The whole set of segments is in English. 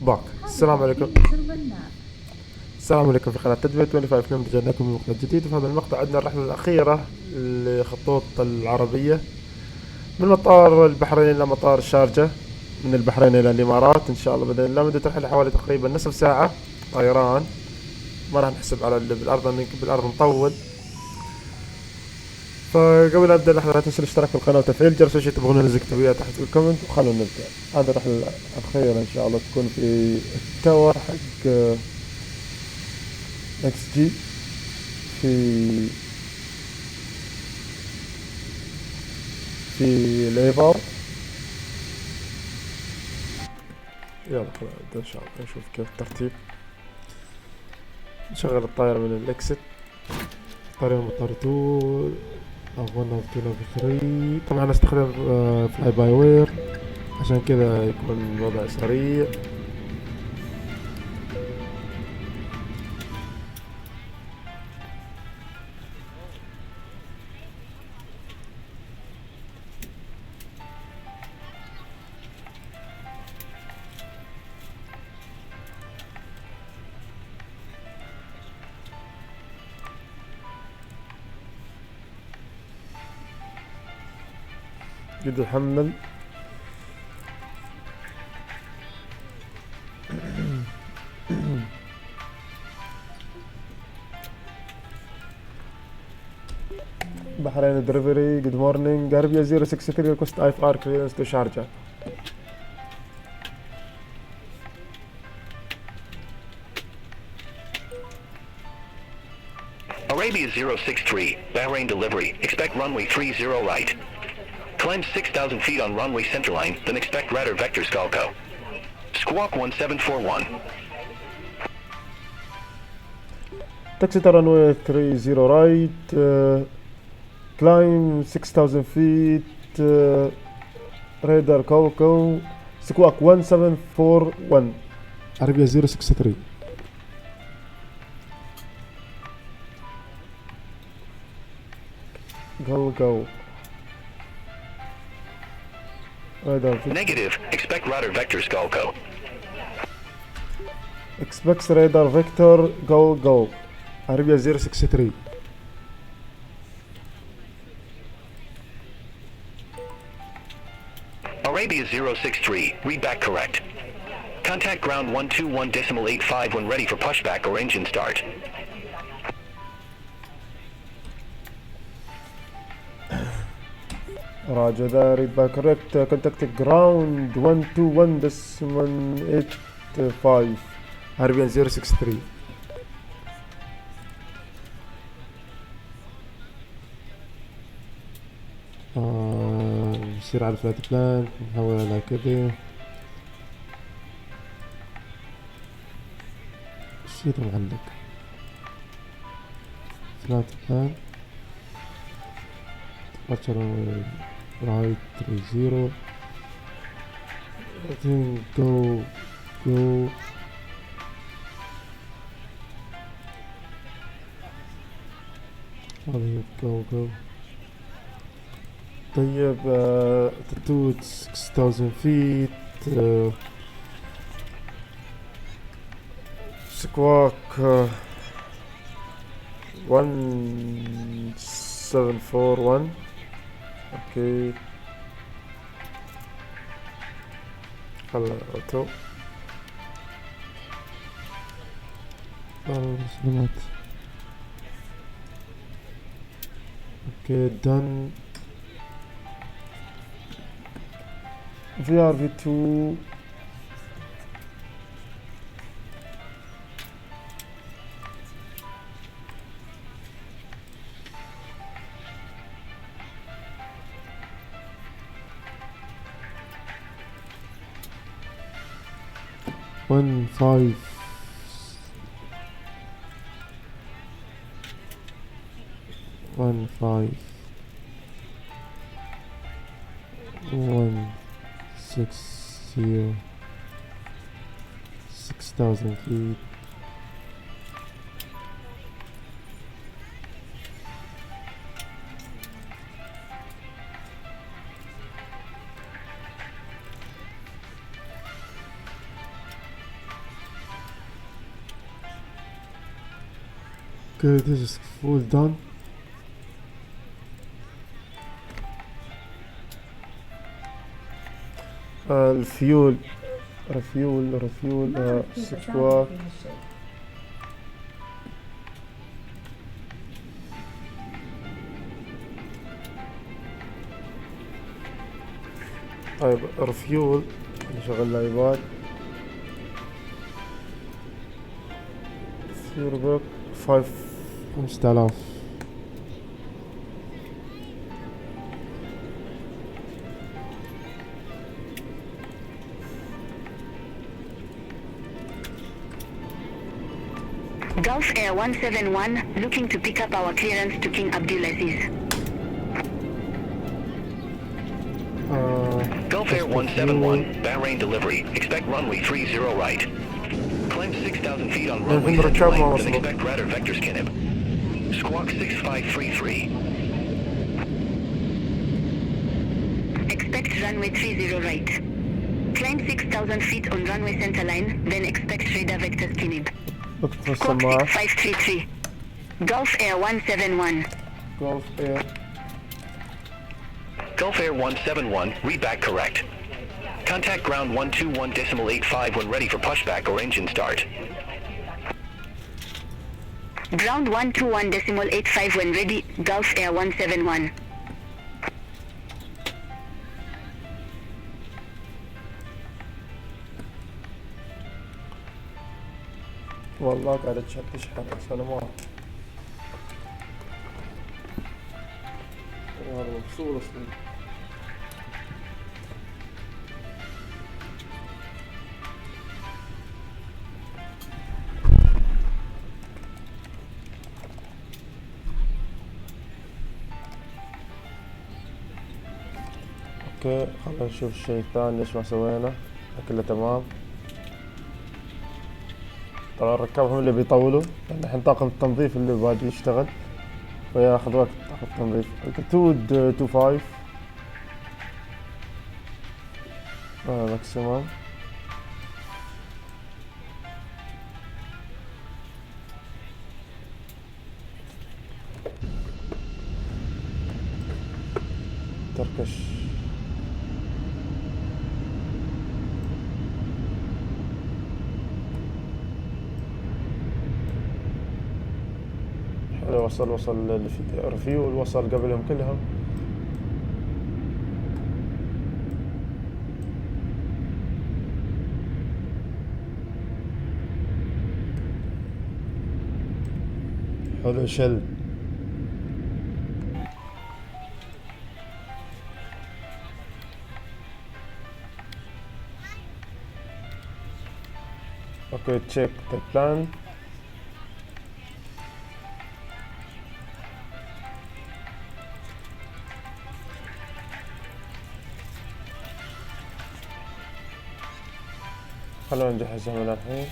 باك. السلام عليكم. السلام عليكم في قناة تدبير 25. رجعنا لكم من مقطع جديد. وفي هذا المقطع عندنا الرحلة الأخيرة لخطوط العربية من مطار البحرين إلى مطار الشارقة، من البحرين إلى الإمارات إن شاء الله بإذن الله. مدة الرحلة حوالي تقريبا نصف ساعة طيران، ما راح نحسب على اللي بالأرض لأن بالأرض مطول. فقبل أبدأ الرحلة لا تنسوا الاشتراك في القناة وتفعيل الجرس، وش تبغون ننزل اكتبوا تحت في الكومنت وخلونا نبدأ. هذه الرحلة الأخيرة إن شاء الله تكون في التاور حق اكس جي في الإيرباص. يلا خلينا نبدأ إن شاء الله نشوف كيف الترتيب. نشغل الطائرة من الإكسيت، طيران مطار 2 أو 1 طبعا نستخدم فلاي باي وير عشان كذا يكون الوضع سريع. جد يحمل. بحرين دليفري. جود مورنينج. عربية 063 request IFR clearance to شارقة. Arabia 063, Bahrain delivery, expect runway 30 right. Climb 6,000 feet on runway centerline, then expect radar vector Skalko. Squawk 1741. Taxi to runway 30 right, climb 6,000 feet, radar Skalko, squawk 1741. عربية 063. Go. Negative. Expect radar vector Skalko. Expect radar vector go. عربية 063. Arabia 063, read back correct. Contact ground 121.85 when ready for pushback or engine start. Roger that, read back correct. Contact ground 121.85. عربية 063. نصير على فلات بلان، نحول على كذا. شي ده معلق فلات بلان right 30. I think go. go. طيب altitude 6,000 feet, squawk 1741. اوكي خلنا اوتو. اوكي done. VRV2 15 160 6,000 feet. Okay, this is full done. الفيول رفيول سكوات. طيب رفيول نشغل لايفات. فيربك 5000. Gulf Air 171 looking to pick up our clearance to King Abdulaziz. Gulf Air 171, Bahrain delivery. Expect runway 30 right. Climb 6,000 feet on runway centerline, then expect radar vector skinib. Squawk 6533. Expect runway 30 right. Climb 6,000 feet on runway centerline, then expect radar vector skinib. Squawk 6533. Gulf Air 171. Gulf Air 171, read back correct. Contact ground 121.85 when ready for pushback or engine start. Ground 121.85 when ready, Gulf Air 171. والله قاعدة تشحن سلامات. والله مبسوط اصلا. اوكي خلينا نشوف الشيء الثاني ليش ما سوينا. كله تمام. طبعا الركاب هم اللي بيطولوا لان الحين طاقم التنظيف اللي بادي يشتغل وياخذ وقت طاقم التنظيف. التود 25 ماكسيموم. تركش وصل رفيول وصل قبلهم كلهم. حلو شل. اوكي تشيك ذا بلان. خلونا نجهزها من الحين.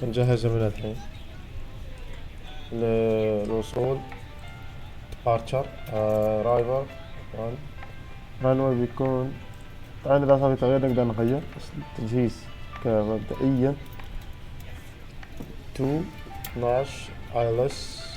نجهزها من الحين للوصول. departure رايفر رانوي بيكون طبعا اذا صار في تغيير نقدر نغير بس التجهيز كمبدئيا 2 12 ILS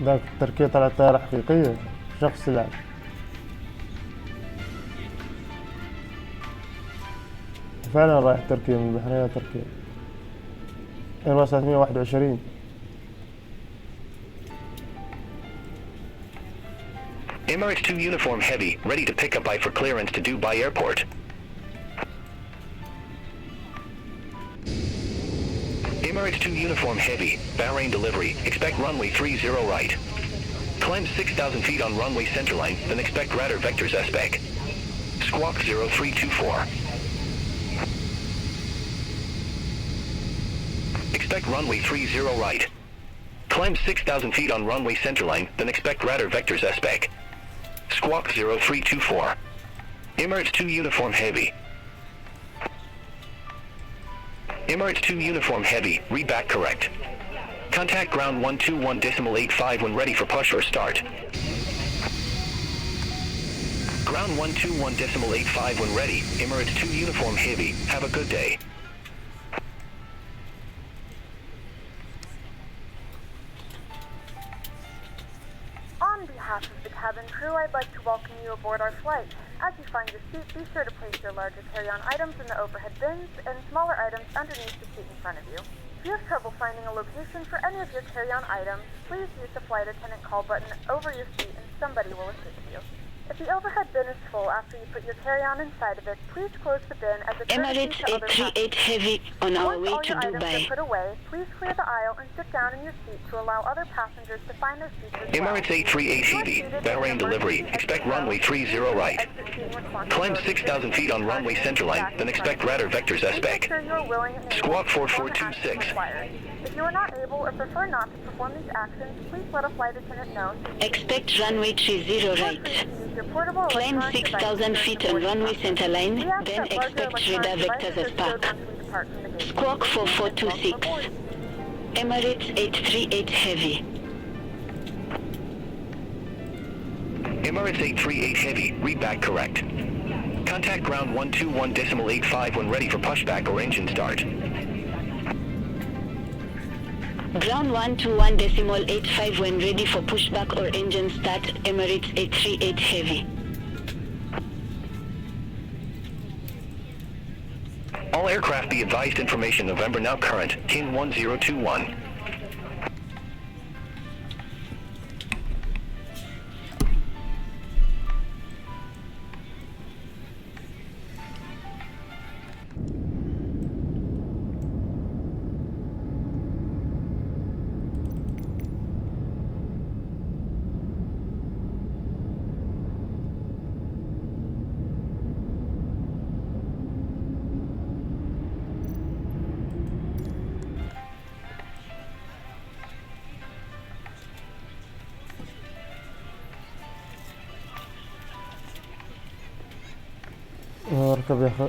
ذاك تركيا طلعت طيارة حقيقية شخص لعب. فعلا رايح تركيا من البحرين إلى تركيا. إيرباص 321. Emirates 2 Uniform Heavy, ready to pick up by for clearance to Dubai Airport. Emirates 2 Uniform Heavy, Bahrain delivery, expect runway 30 right. Climb 6,000 feet on runway centerline, then expect radar vectors S-Spec. Squawk 0324. Expect runway 30 right. Climb 6,000 feet on runway centerline, then expect radar vectors S-Spec. Squawk 0324. Emirates 2 Uniform Heavy. Emirates 2 Uniform Heavy, read back correct. Contact ground 121.85 when ready for push or start. Ground 121.85 when ready, Emirates 2 Uniform Heavy, have a good day. On behalf of the cabin crew, I'd like to welcome you aboard our flight. As you find your seat, be sure to place your larger carry-on items in the overhead bins and smaller items underneath the seat in front of you. If you have trouble finding a location for any of your carry-on items, please use the flight attendant call button over your seat and somebody will assist you. If the overhead bin is full after you put your carry-on inside of it, please close the bin as a Emirates courtesy to other A320 passengers. Heavy on our Once way all to your items are Dubai. put away, please clear the aisle and sit down in your seat to allow other passengers to find their seats as well. Emirates A320 Heavy, Bahrain delivery, expect runway 30 right. Climb 6,000 feet on runway centerline, then expect radar vectors S-Spec. Squawk 4426. If you are not able or prefer not to perform these actions, please let a flight attendant know. Expect runway 30 right. Climb 6,000 feet on runway centerline, then expect radar vectors as spark. Squawk 4426. Emirates 838 Heavy. Emirates 838 Heavy, read back correct. Contact ground 121.85 when ready for pushback or engine start. Ground 121.85 when ready for pushback or engine start, Emirates 838 Heavy. All aircraft be advised information November now current, King 1021.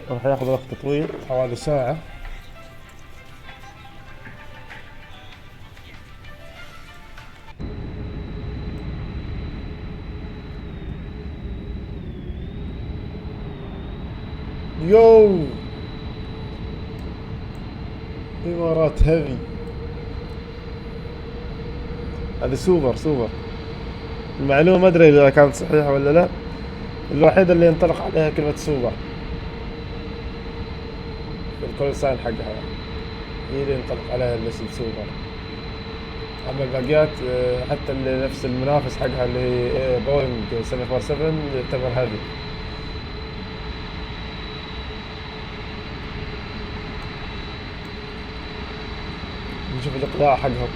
راح ياخذ وقت طويل حوالي ساعة. يو إمارات هيفي، هذا سوبر. المعلومة ما أدري إذا كانت صحيحة ولا لا، الوحيدة اللي ينطلق عليها كلمة سوبر الكول ساين حقها، هي اللي ينطلق عليها الاسم سوبر. أما الباقيات حتى اللي نفس المنافس حقها اللي هي بوينغ 747 يعتبر هذي. نشوف الإقلاع حقهم.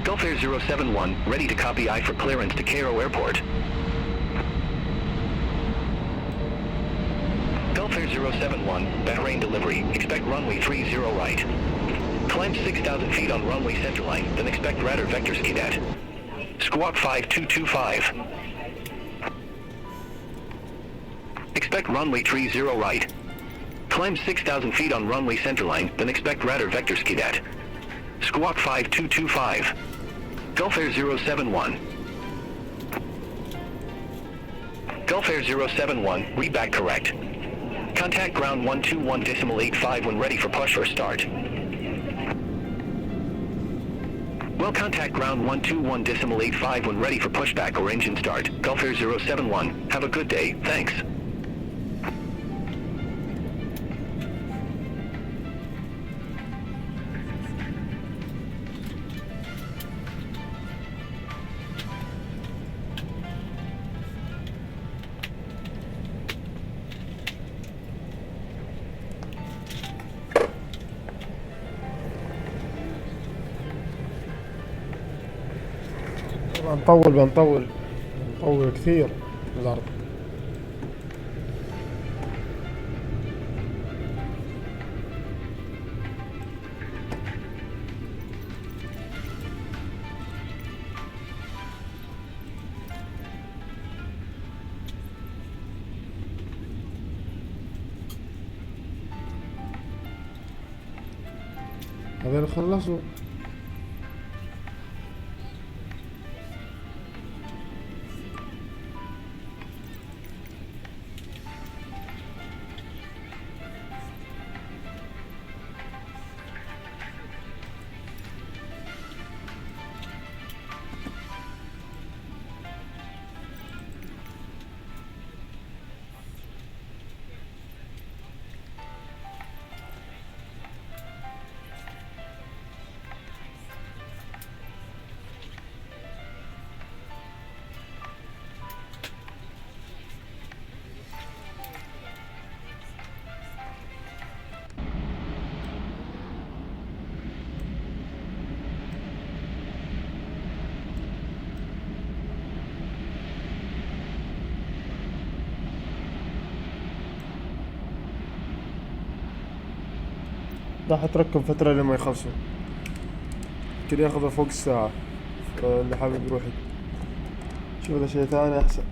Gulf Air 071, ready to copy I for clearance to Cairo Airport. Gulf Air 071, Bahrain delivery, expect runway 30 right. Climb 6,000 feet on runway centerline, then expect radar vectors cadet. Squawk 5225. Expect runway 30 right. Climb 6,000 feet on runway centerline, then expect radar vector skidat. Squawk 5225. Gulf Air 071. Gulf Air 071, read back correct. Contact ground 121.85 when ready for push or start. Well, contact ground 121.85 when ready for pushback or engine start. Gulf Air 071, have a good day, thanks. بنطول كثير الأرض. هذول خلصوا. راح اتركب فترة لما يخلصوا، يمكن ياخذوا فوق الساعة، فاللي حابب يروح شوف له شي ثاني احسن.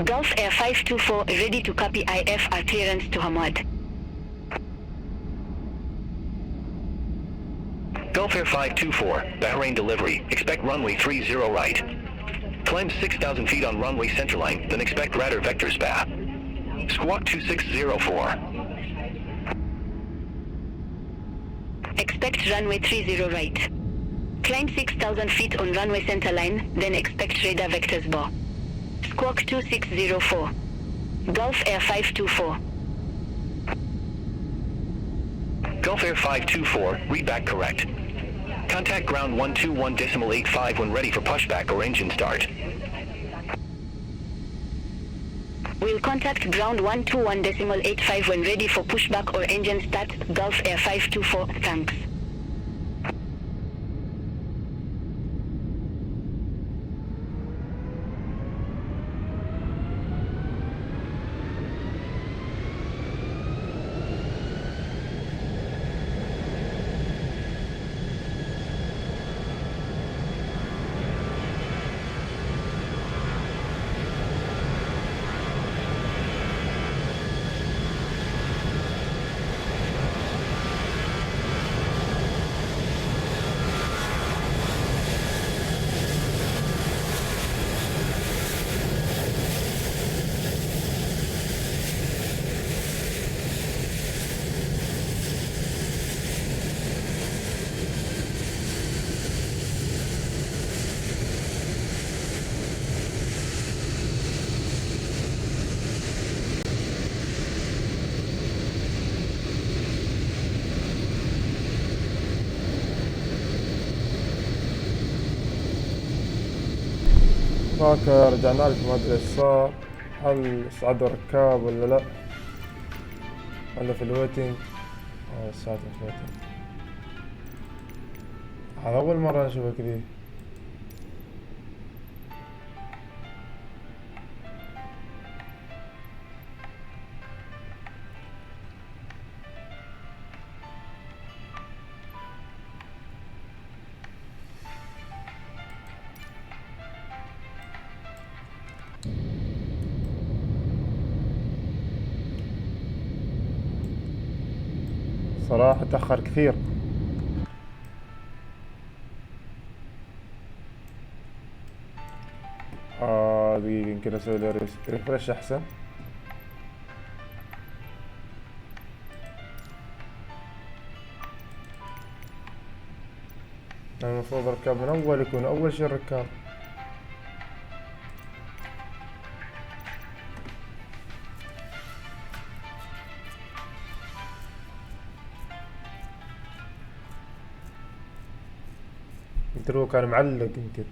Gulf Air 524 ready to copy IFR clearance to Hamad. Gulf Air 524, Bahrain delivery. Expect runway 30 right. Climb 6,000 feet on runway centerline, then expect radar vector SPA. Squawk 2604. Expect runway 30 right. Climb 6,000 feet on runway centerline, then expect radar vectors BA. Squawk 2604. Gulf Air 524. Gulf Air 524, read back correct. Contact ground 121.85 when ready for pushback or engine start. We'll contact ground 121.85 when ready for pushback or engine start. Gulf Air 524, thanks. هاك رجعنا لكم، ما ادري ايش صار، هل صعدوا ركاب ولا لا، ولا في الويتنج. الساعة في الويتنج، هذا أول مرة نشوفها كذي. صراحة تأخر كثير. دقيقة يمكن أسوي له ريفرش أحسن. المفروض الركاب من أول يكون أول شي الركاب. يمكن هو كان معلق يمكن.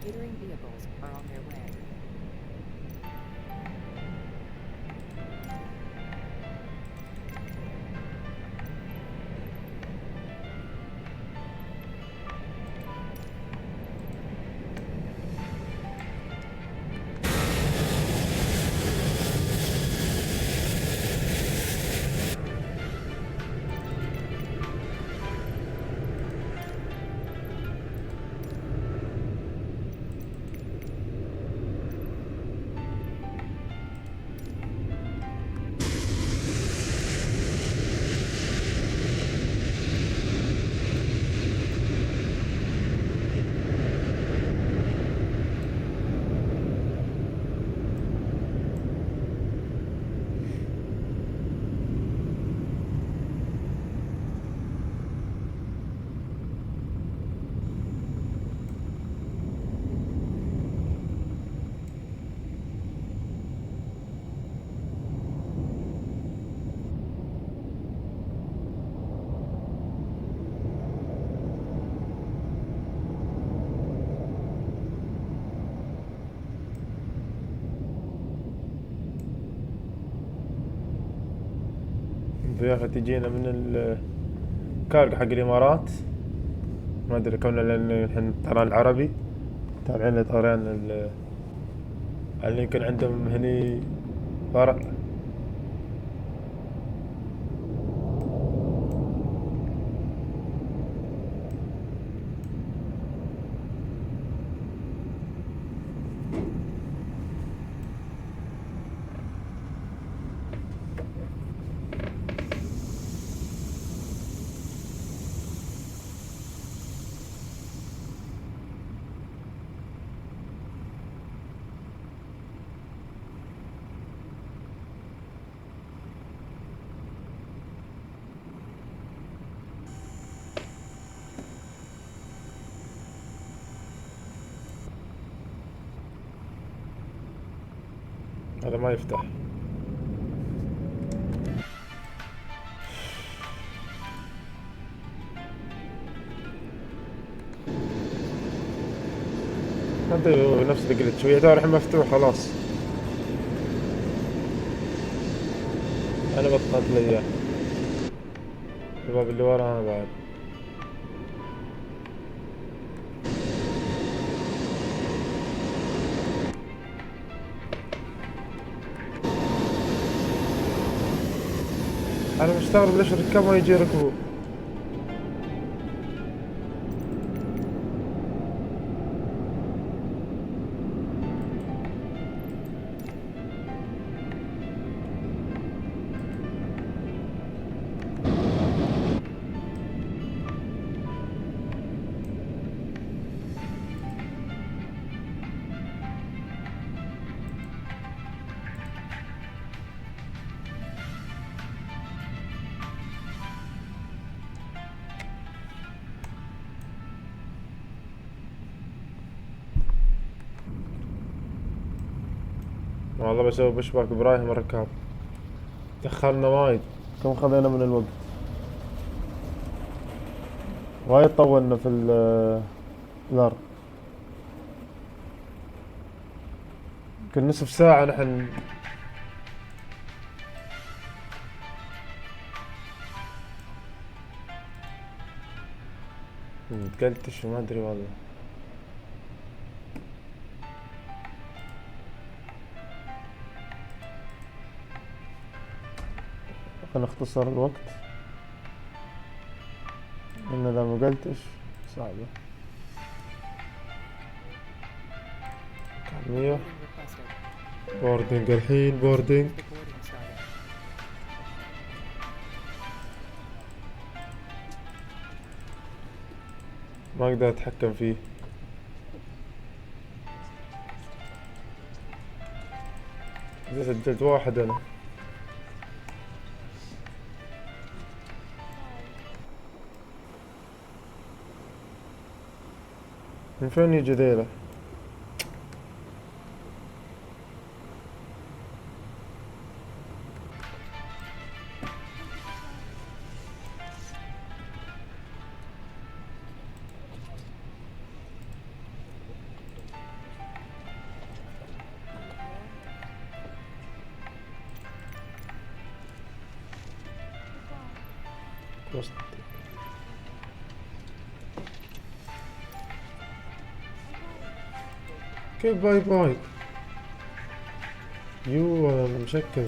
Catering vehicles are on their way. ضيافة تجينا من الكارغو حق الإمارات، ما أدري كوننا لأن الحين الطيران العربي تابعين لطيران اللي يمكن عندهم هني فرع. هذا ما يفتح. هذا نفس اللي قلت شوية، الحين مفتوح خلاص. انا بطلت لي اياه. الباب اللي وراها بعد. انا مستغرب ليش الركاب ما يجي يركبوا. والله بسوي بشباك برايهم الركاب. تأخرنا وايد، كم خذينا من الوقت، وايد طولنا في الأرض، يمكن نصف ساعة نحن. تقلتش ما ادري والله. نختصر الوقت إن إذا ما قلتش صعبة. 100 بوردنج الحين بوردنج. ما أقدر أتحكم فيه. إذا سجلت واحد أنا. من فين يجي ذيله؟ كيف باي باي؟ يو مشكل،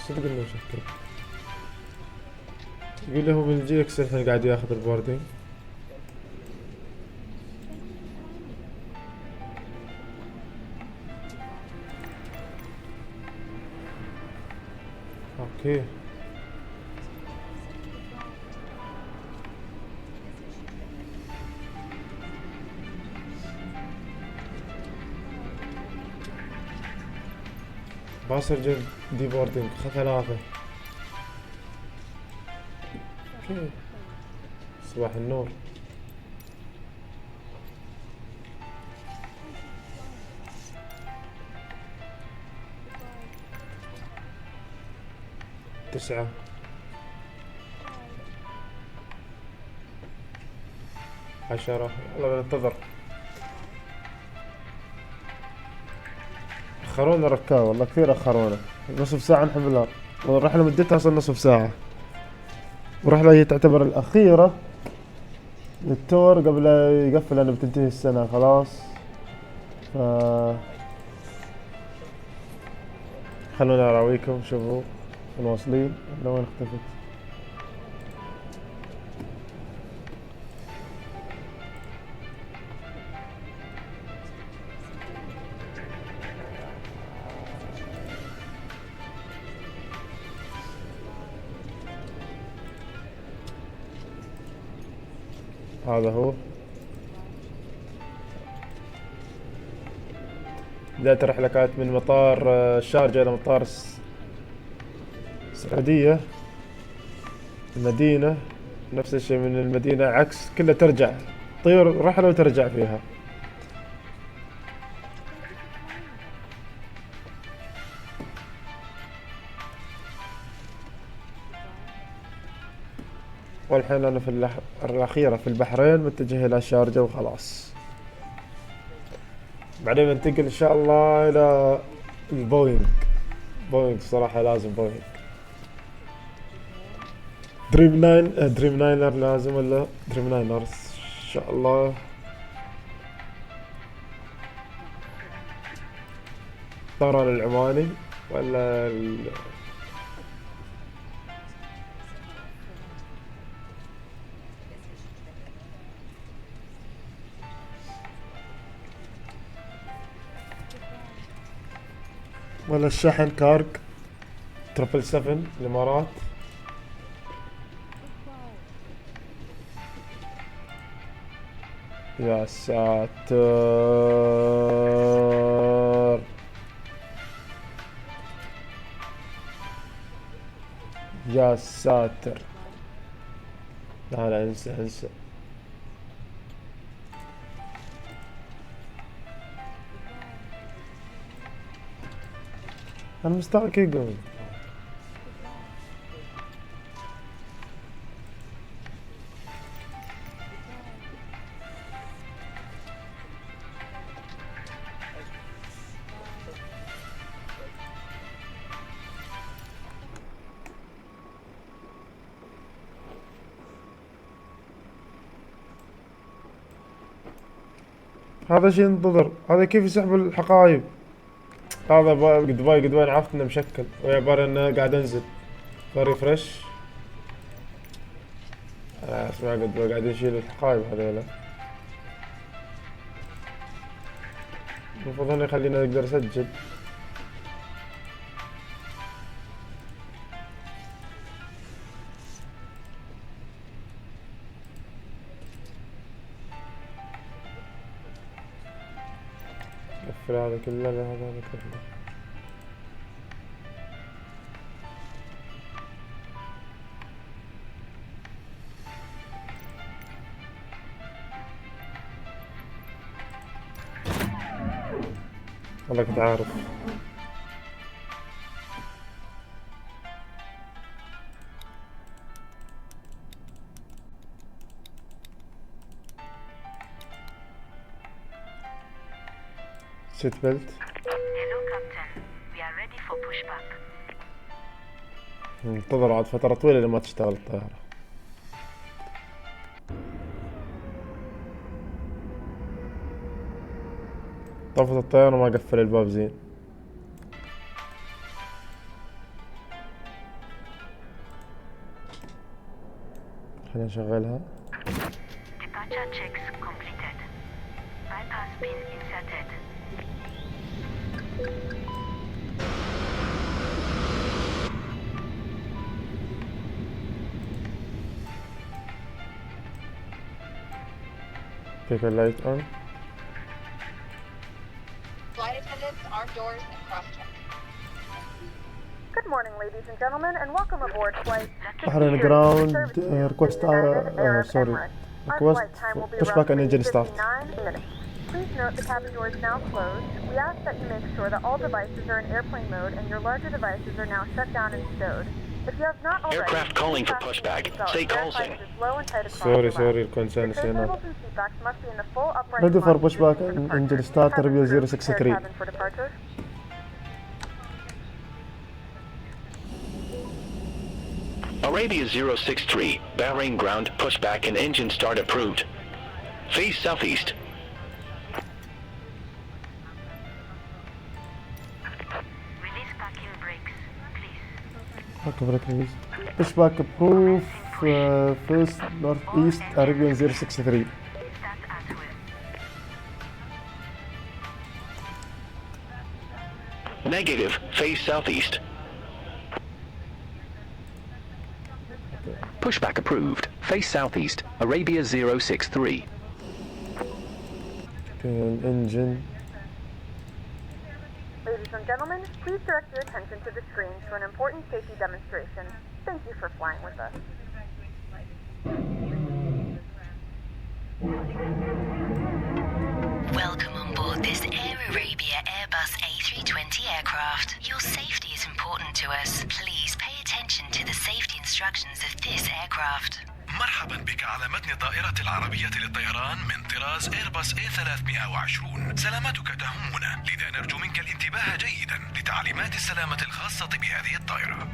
صدق انه مشكل. يقول له هو من الجي اكس الحين قاعد ياخذ البوردينج. اوكي باسرجر دي بوردينج ثلاثة. اوكي صباح النور. تسعة 10. يلا ننتظر. أخرونا الركاب والله كثير أخرونا، نصف ساعة نحن بالأرض. والرحلة مدتها أصلا نصف ساعة، والرحلة هي تعتبر الأخيرة للتور قبل يقفل لأنه بتنتهي السنة خلاص. ف خلونا أراويكم. شوفوا واصلين لوين اختفت. هذا هو بداية الرحلة. كانت من مطار الشارقة إلى مطار السعودية المدينة، نفس الشيء من المدينة عكس، كلها ترجع طير رحلة وترجع فيها. والحين أنا في الأخيرة في البحرين متجه إلى الشارقة وخلاص. بعدين ننتقل إن شاء الله إلى البوينغ. بوينغ صراحة لازم بوينغ. دريم لاينر لازم، ولا دريم لاينرز إن شاء الله. الطيران العماني ولا ولا الشحن كارك 777 الإمارات. يا ساتر يا ساتر. لا لا انسى انسى. انا مستغرب كيف يقول. هذا شيء ينتظر. هذا كيف يسحبوا الحقايب؟ هذا قد باي عرفت انه مشكل وعبارة انه قاعد انزل فريفرش. اسمع قد باي قاعد يشيل الحقايب هذيلا. المفروض انه يخلينا نقدر اسجل. قفل هذا كله. لا هذا كله. والله كنت عارف. سيت بيلت. انتظر عاد فترة طويلة لما تشتغل الطيارة. طفت الطيارة وما قفل الباب زين. خلينا نشغلها. Take a light on. Flight attendants, armed doors, and cross-check. Good morning, ladies and gentlemen, and welcome aboard flight. Bahrain ground request sorry. Request pushback and engine start. Please note the cabin door is now closed. We ask that you make sure that all devices are in airplane mode and your larger devices are now shut down and stowed. If you have not already, Aircraft calling for pushback. Say closing. Sorry, الكونسيرن هنا. Ready for pushback engine start ABY063. Arabia 063, Bahrain ground, pushback and engine start approved. Face southeast. Release parking brakes, please. Parking brakes. Pushback approved. First northeast Arabia 063. Start at will. Negative, face southeast. Pushback approved. Face southeast. Arabia 063. Engine. Ladies and gentlemen, please direct your attention to the screens for an important safety demonstration. Thank you for flying with us. Welcome on board this Air Arabia Airbus A320 aircraft. Your safety is important to us. Please pay attention to the safety instructions of this aircraft. مرحبا بك على متن طائرة العربية للطيران من طراز إيرباص A320. سلامتك تهمنا، لذا نرجو منك الانتباه جيدا لتعليمات السلامة الخاصة بهذه الطائرة.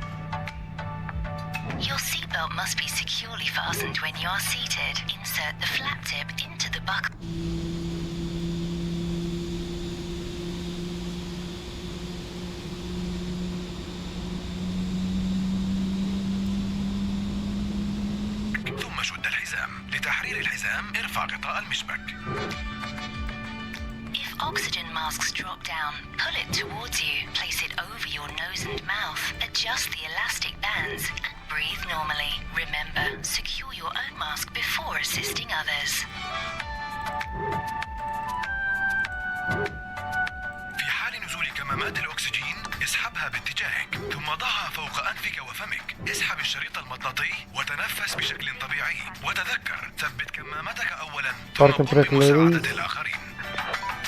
Your seatbelt must be securely fastened when you are seated. Insert the flap tip into the buckle. ثم شد الحزام. لتحرير الحزام ارفع غطاء المشبك. If oxygen masks drop down, pull it towards you. Place it over your nose and mouth. Adjust the elastic bands and breathe normally. Remember, secure your own mask before assisting others. في حال نزول كمامات الأكسجين اسحبها باتجاهك ثم ضعها فوق أنفك وفمك. اسحب الشريط المطاطي وتنفس بشكل طبيعي. وتذكر ثبت كمامتك أولا ثم قم بمساعدة الآخرين.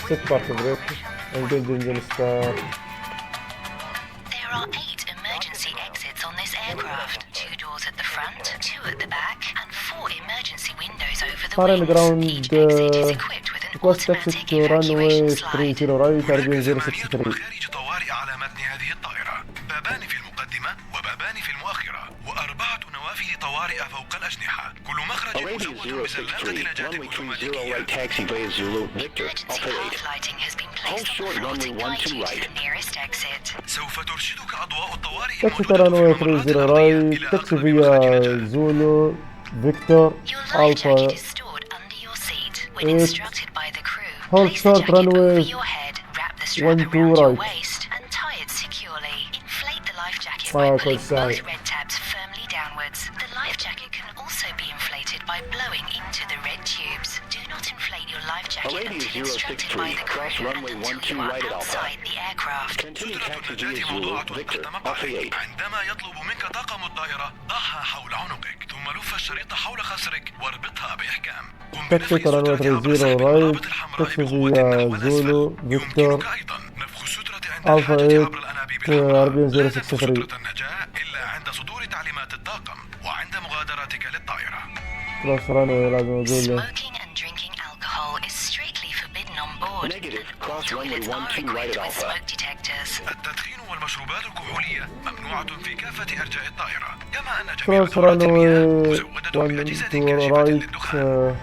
Set parking brake. Engine start. There are 8 emergency exits on this aircraft. 2 doors at the front, 2 at the back, and 4 emergency windows over the Current wings. ground, Each exit is equipped with an request exit automatic to runway evacuation slide. 30 right, هناك Arabia 8 063. مخارج طوارئ على متن هذه الطائرة. بابان في المقدمة وبابان في المؤخرة و4 نوافذ طوارئ فوق الأجنحة. كل مخرج Arabia مزود بزلاقة 063, نجاة runway 30 أوتوماتيكية. right, taxiway Zulu, Victor, Emergency Alpha 8. path lighting has been Hold placed on short the floor to runway guide 12 you to right. the nearest exit. سوف ترشدك أضواء الطوارئ Taxi الموجودة runway في الممرات 30 الأرضية right. إلى Taxi أقرب مخرج via نجاة. Zulu, Victor, Your life Alpha. jacket is stored under your seat. When Eight. instructed by the crew, Hold place the short jacket runway over your head, wrap the strap 12 around your right. waist, and tie it securely. Inflate the life jacket Ah, by good pulling side. both red tabs firmly downwards. The life jacket can also be inflated by blowing into the red tubes. Do not inflate your life jacket Arabia until instructed by 063, the cross crew and runway until 12 you are right at Alpha. outside the aircraft. Continue سترة taxi النجاة via Zulu, موضوعة Victor, تحت Alpha مقعدك. 8. عندما يطلب منك طاقم الطائرة ضعها حول عنقك ثم لف الشريط حول خصرك واربطها بإحكام. قم Taxi بنفخ runway السترة عبر 30 سحب right. المرابط الحمراء Taxi بقوة via نحو الأسفل. Zulu, Victor, يمكنك أيضا نفخ السترة عند Alpha الحاجة 8 عبر الأنابيب الحمراء. Arabia لا تنفخ 063. سترة النجاة إلا عند صدور تعليمات الطاقم وعند مغادرتك للطائرة. Cross runway لازم أقول Smoking and drinking alcohol is strictly forbidden on board. Negative. And all Cross runway toilets are 12 right equipped at with Alpha. smoke detectors. التدخين والمشروبات الكحولية ممنوعة في كافة أرجاء الطائرة، كما أن جميع Cross دورات المياه runway مزودة بأجهزة 12 كاشفة right. للدخان.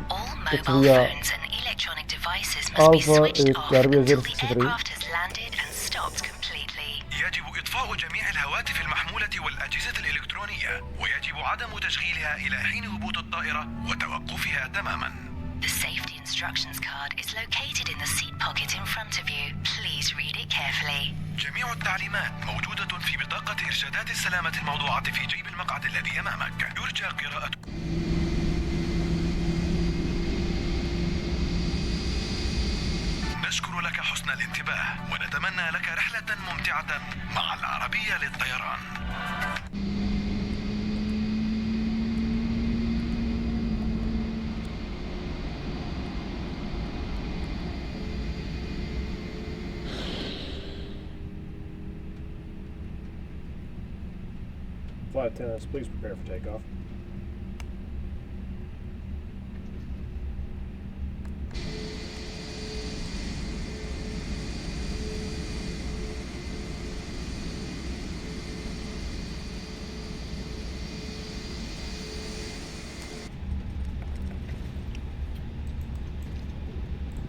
All Taxi mobile via phones and electronic devices must be Alpha switched 8 off Arabia until the 063. aircraft has landed and stopped completely. يجب إطفاء جميع الهواتف المحمولة والأجهزة الإلكترونية، ويجب عدم تشغيلها إلى حين هبوط الطائرة وتوقفها تماماً. The safety instructions card is located in the seat pocket in front of you. Please read it carefully. جميع التعليمات موجودة في بطاقة إرشادات السلامة الموضوعة في جيب المقعد الذي أمامك. يرجى قراءة. نشكر لك حسن الانتباه ونتمنى لك رحلة ممتعة مع العربية للطيران. Flight attendants, please prepare for takeoff.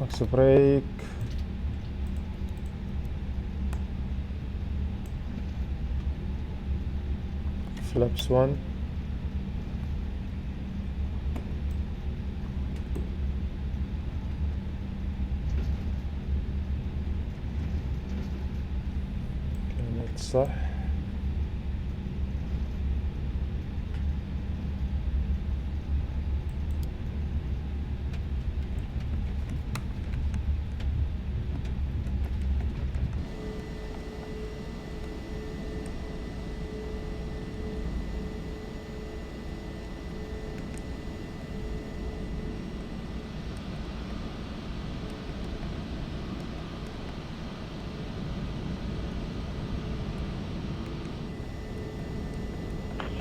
ماكس بريك. فلابس 1. كانت صح.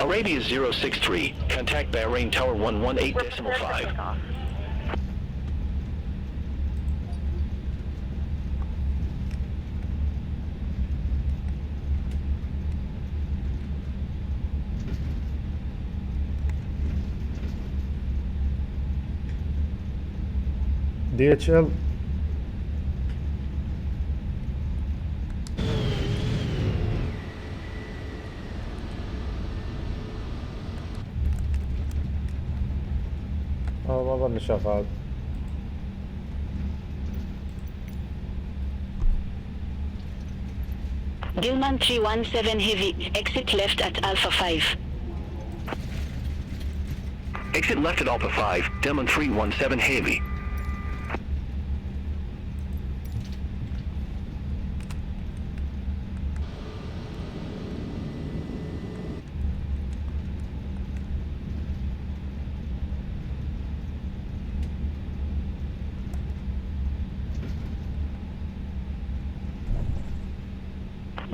Arabia 063, contact Bahrain Tower 118.5. DHL. ما ظني شغال. Gilman 317 Heavy, exit left at Alpha 5. Exit left at Alpha 5, Gilman 317 Heavy.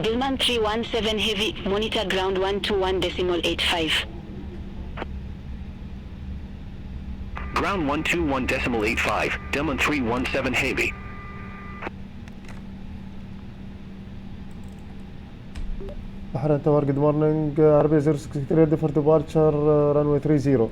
Gilman 317 Heavy, monitor ground 121.85. Ground 121.85, Gilman 317 Heavy. بحرين tower, good morning. عربية 063 ready for departure, runway 30.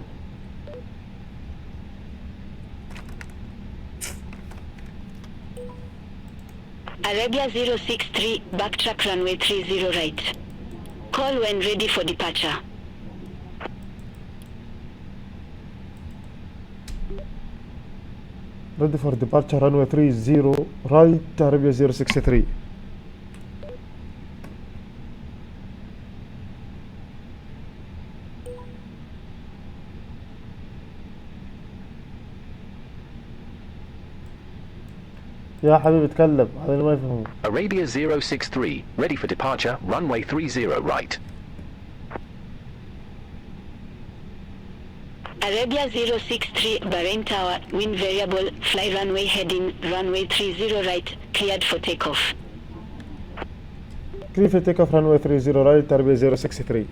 Arabia 063, backtrack runway 30 right. Call when ready for departure. Ready for departure, runway 30 right, Arabia 063. يا حبيبي اتكلم، هذا اللي ما يفهمون. Arabia 063, ready for departure, runway 30 right. Arabia 063, Bahrain Tower, wind variable, fly runway heading, runway 30 right, cleared for takeoff. Clear for takeoff, runway 30 right, Arabia 063.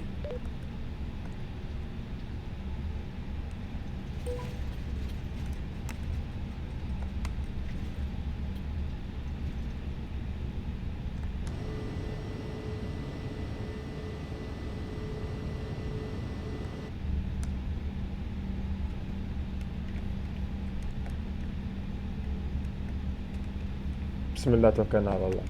بسم الله توكلنا على الله.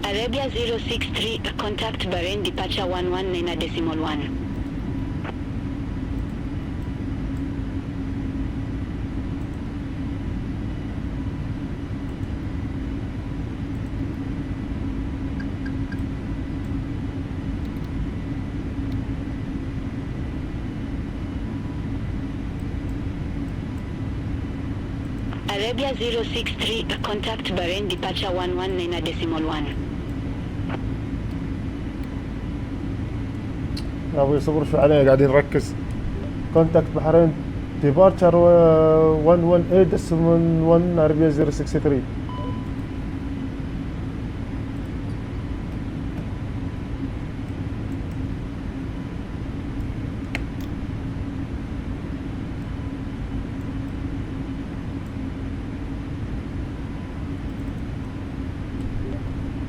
Arabia 063, contact Bahrain departure 119.1. Arabia 063, contact Bahrain departure 119.1. يا ابوي صبر شو عليه قاعدين نركز. كونتاكت بحرين ديبارتشر 118.1 عربية 063.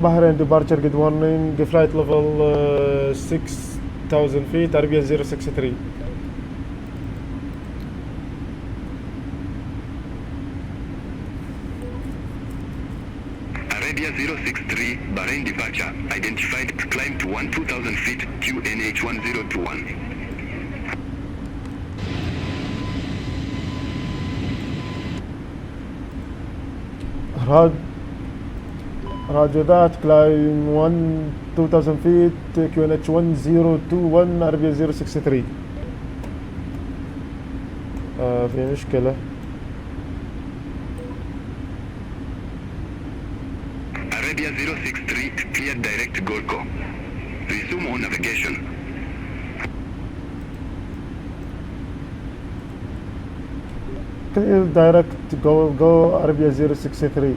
بحرين departure good warning flight level 6000 feet عربية 063. Arabia 063, Bahrain departure. Identified, climb to 2000 feet, QNH 1021. Roger that, climb 2000 feet, QNH 1021 عربية 063. في مشكلة. Arabia 063, cleared direct Gorko. Resume on navigation. Clear direct, go Arabia 063.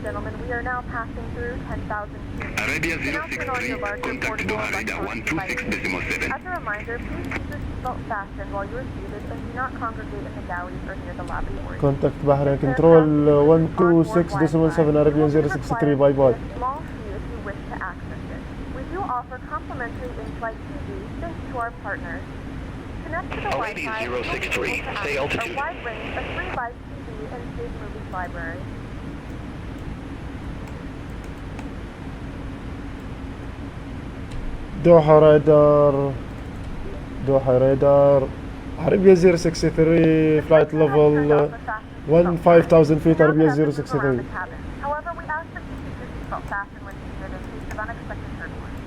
Gentlemen, we are now passing through 10,000 feet. Arabia 063, contact Doha Radar 126.7. As a reminder, please keep your seatbelt fastened while you are seated and do not congregate in the galleys or near the lobby or Contact Bahrain Control 126.7 Arabian 063, bye bye. A small fee if you wish to access it. We do offer complimentary in-flight TV thanks to our partners. Connect to the Arabia Wi-Fi 063, say altitude. a wide range of free live TV and state movies library. دوحة رادار عربية 063 flight level 15,000 feet عربية 063. However, we ask that you keep your seatbelt fastened when seated in case of unexpected turbulence.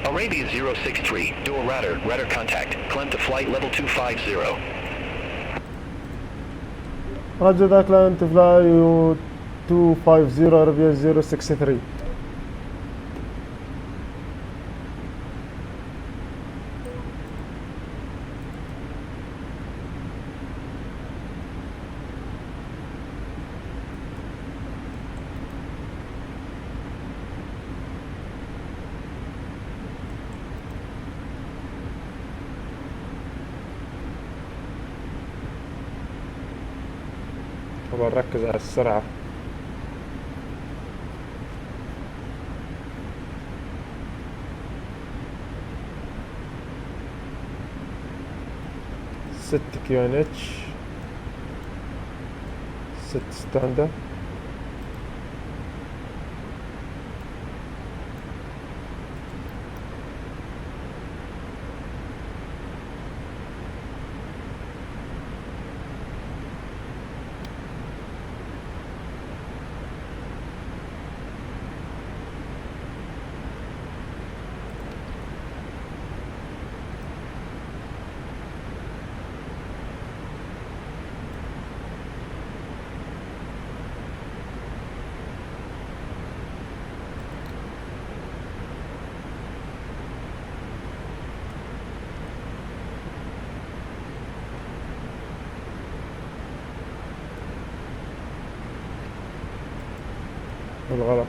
Arabia 063, dual radar contact. Climb to flight level 250. Roger that, climb to fly 250 عربية 063. طبعا ركز على السرعة. ست QNH 6 ستاندر. بالغلط.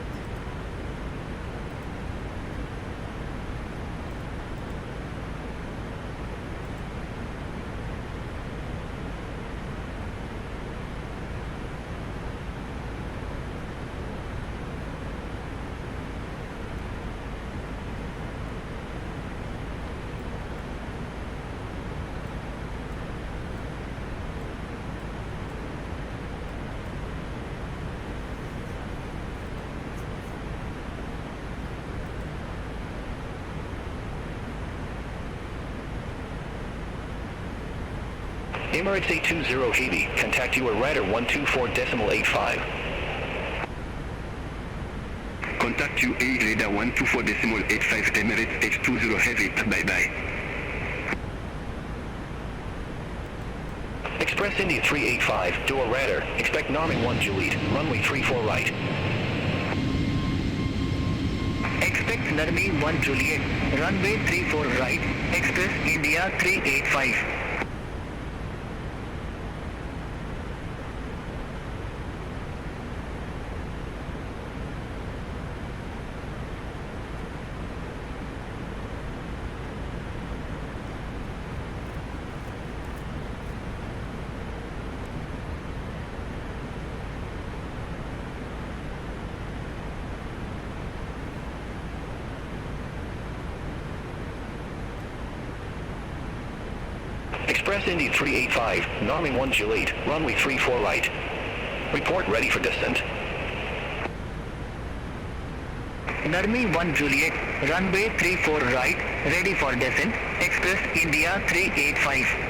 Emirates A320 Heavy, contact you at radar 124.85. Contact UA radar 124.85 Emirates H20 heavy. Bye bye. Express India 385, dual radar, expect Narming 1 Juliet, runway 34 right. Expect Narming 1 Juliet, runway 34 right, Express India 385. Express India 385, Narming 1 Juliet, runway 34 right. Report ready for descent. Narming 1 Juliet, runway 34 right, ready for descent, Express India 385.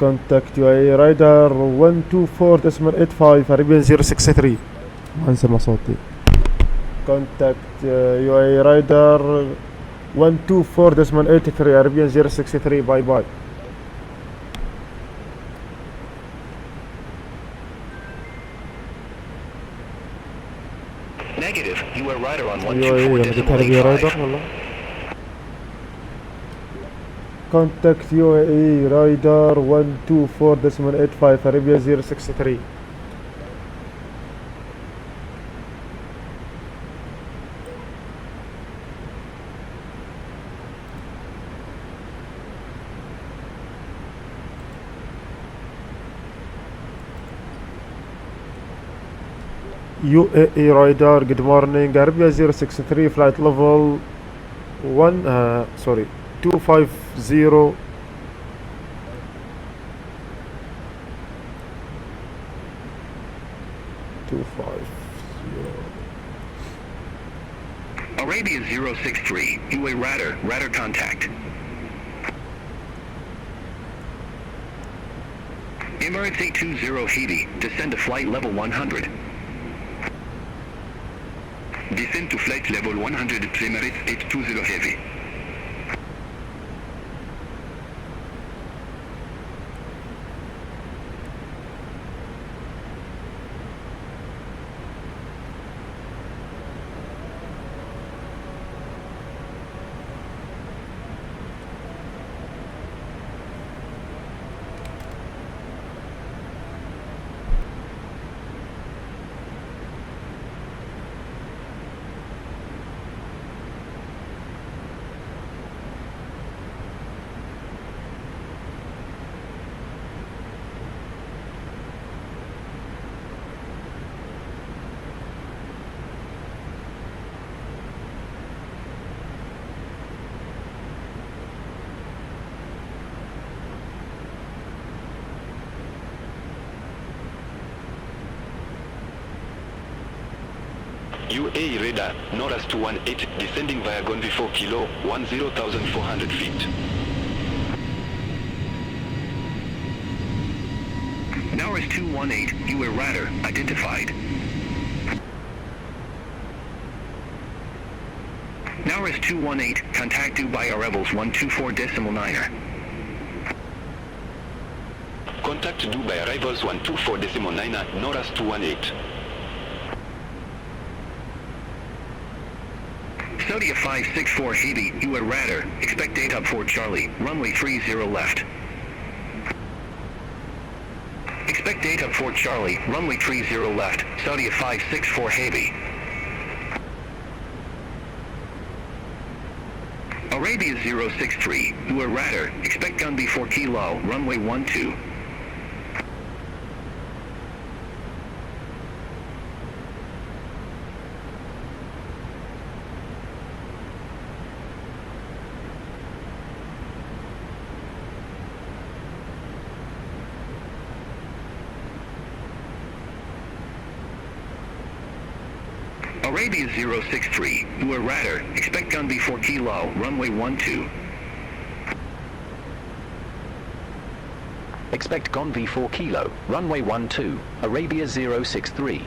كونتاكت يو اي رايدر 124.85 عربية 063. ما انسى صوتي. كونتاكت يو اي رايدر 124.83 عربية 063. باي باي. Negative. You are rider on UAE عربية رايدر 124.85. والله. كونتاكت يو اي رايدر 124.85 عربية 063. UAE رايدر good morning عربية 063 flight level 1 sorry 250 Arabia 063. UA radar. Radar contact. Emirates A320 Heavy. Descend to flight level 100. Descend to flight level 100 Emirates A320 Heavy. UAE radar, Norris 218, descending via Gonvi 4 kilo, 10,400 feet. Norris 218, UA radar, identified. Norris 218, contact Dubai arrivals 124.9er. Contact Dubai arrivals 124.9er, Norris 218. Saudi 564 Heavy, UA radar, expect data up 4 Charlie, runway 30 left. Expect data up 4 Charlie, runway 30 left, Saudi 564 Heavy. Arabia 063, UA radar, expect gun B4 kilo, runway 12. Arabia 063, UA radar, expect gun B4 kilo, runway 12. Expect Gon V4 Kilo, runway 12, Arabia 063.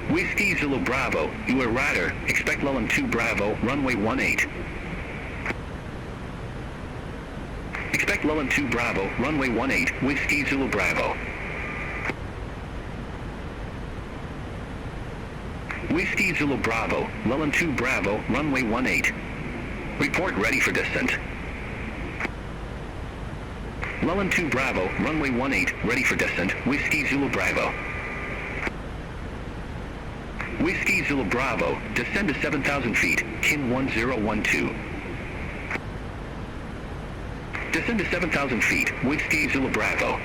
Whiskey Zulu Bravo, UA radar, expect Lulham 2 Bravo, runway 18. Expect Lulham 2 Bravo, runway 18, Whiskey Zulu Bravo. Whiskey Zulu Bravo, Lulham 2 Bravo, runway 18. Report ready for descent. Lulham 2 Bravo, runway 18, ready for descent, Whiskey Zulu Bravo. Whiskey Zulu Bravo, descend to 7,000 feet, KIN 1012. Descend to 7,000 feet, Whiskey Zulu Bravo.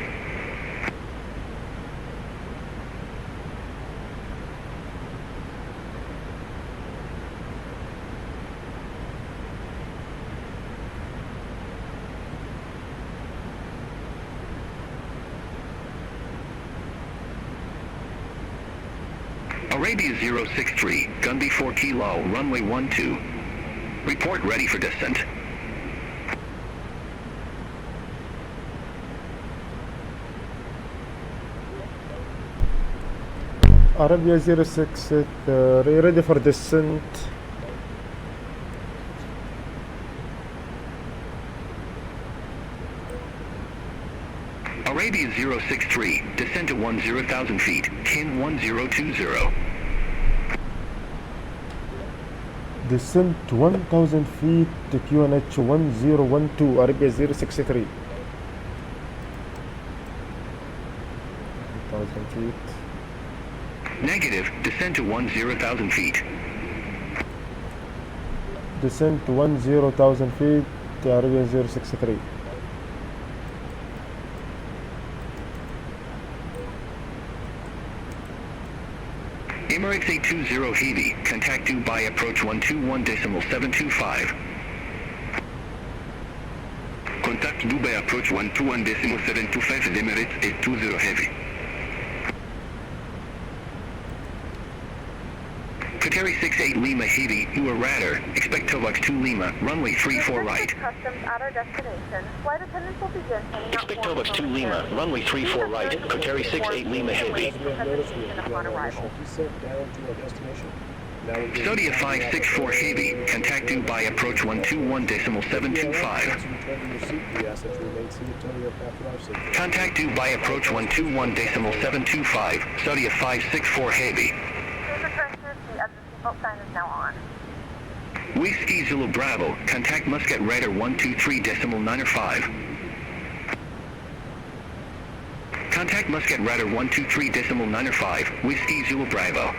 Arabia 063, Gunby 4 Kilo, runway 12. Report ready for descent. Arabia 063, ready for descent. Arabia 063, descend to 10,000 feet, KIN 1020. Descent 1000 feet, QNH 1012, Arabia 063. 1000 feet. Negative, descend to 10,000 feet. Descent 10,000 feet, Arabia 063. Emirates A320 Heavy, contact Dubai approach 121.725. Contact Dubai approach 121.725 Emirates A320 Heavy. Qatari 68 Lima Heavy, you are radar, expect Tovox 2 Lima, runway 34 right. Customs at our destination. Flight attendants will begin heading out Expect Tovox 2 Lima, runway 34 right, Qatari 68 Lima Heavy. upon arrival. Descent down to our destination. Now we're going Study 564 Heavy, contact Dubai approach 121.725. We ask that you remain seated until the aircraft arrives safely. Contact Dubai approach 121.725, study 564 Heavy. The sign is now on. Whiskey Zulu Bravo, contact Muscat Radar 123.95. Contact Muscat Radar 123.95, Whiskey Zulu Bravo.